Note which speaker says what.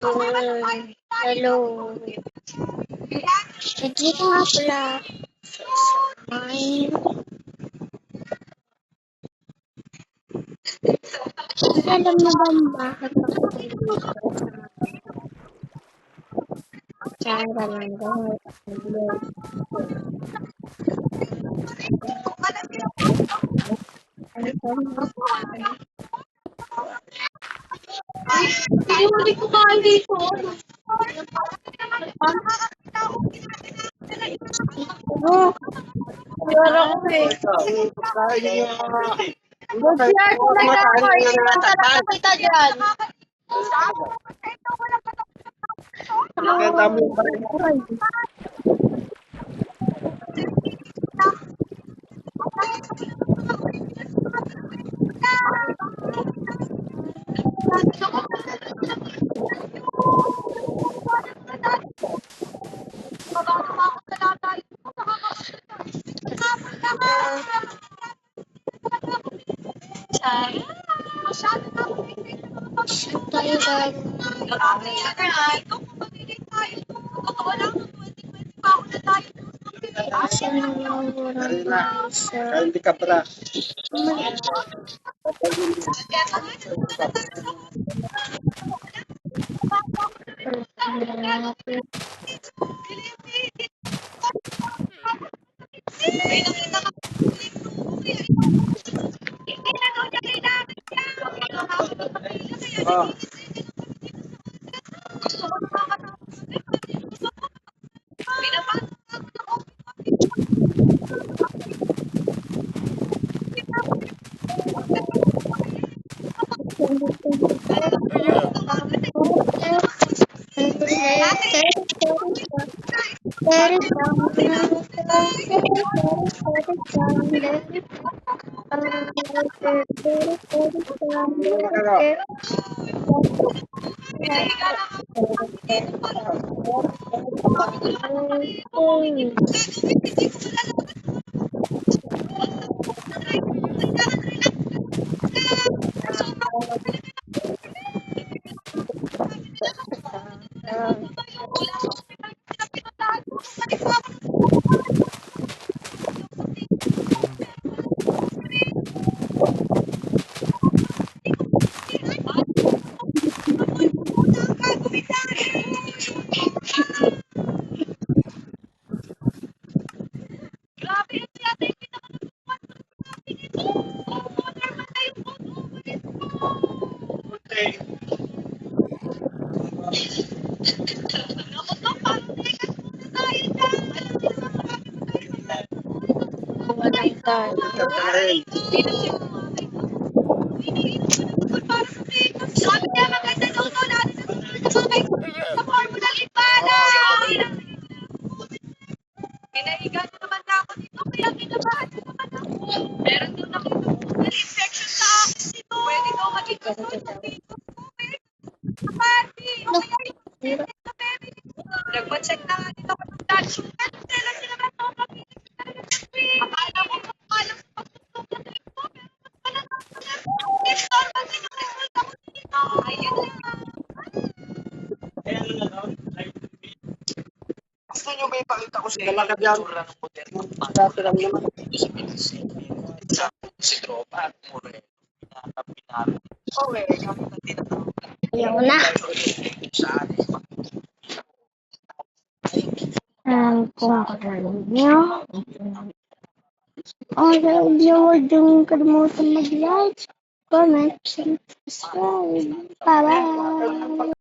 Speaker 1: Hello. Sige nga pala. Mine. Alam mo ba bakit ako dito sa Barangay Aglos?
Speaker 2: Hindi ko kain dito.
Speaker 1: Oo.
Speaker 2: Wala ko eh. Mag-share ko lang ako. Hindi ko talaga kita dyan.
Speaker 3: Hindi ka pala. Oh.
Speaker 2: Pinaigan naman na ako dito, kaya kinabahan ko naman ako. Meron doon ako infection sa akin dito. Pwede daw maging dito. Party, okay. Nagpa-check na nga dito ako ng blood sugar. Kailan sila ba ito mapinig talaga ng queen? Akala ko kumalang sa pagtutok na dito. Pero wala na ako na. Normal din yung result ako dito. Ayun lang.
Speaker 3: Gusto nyo ba ipakita ko sa mga tsura ng moderno? Dati lang naman. Si Tropa at Moreno. Pinapinapin. Okay, kapag tinatawag.
Speaker 1: Ayaw na. Kung alam nyo, huwag yung kalimutan mag-like, comment, subscribe. Bye-bye!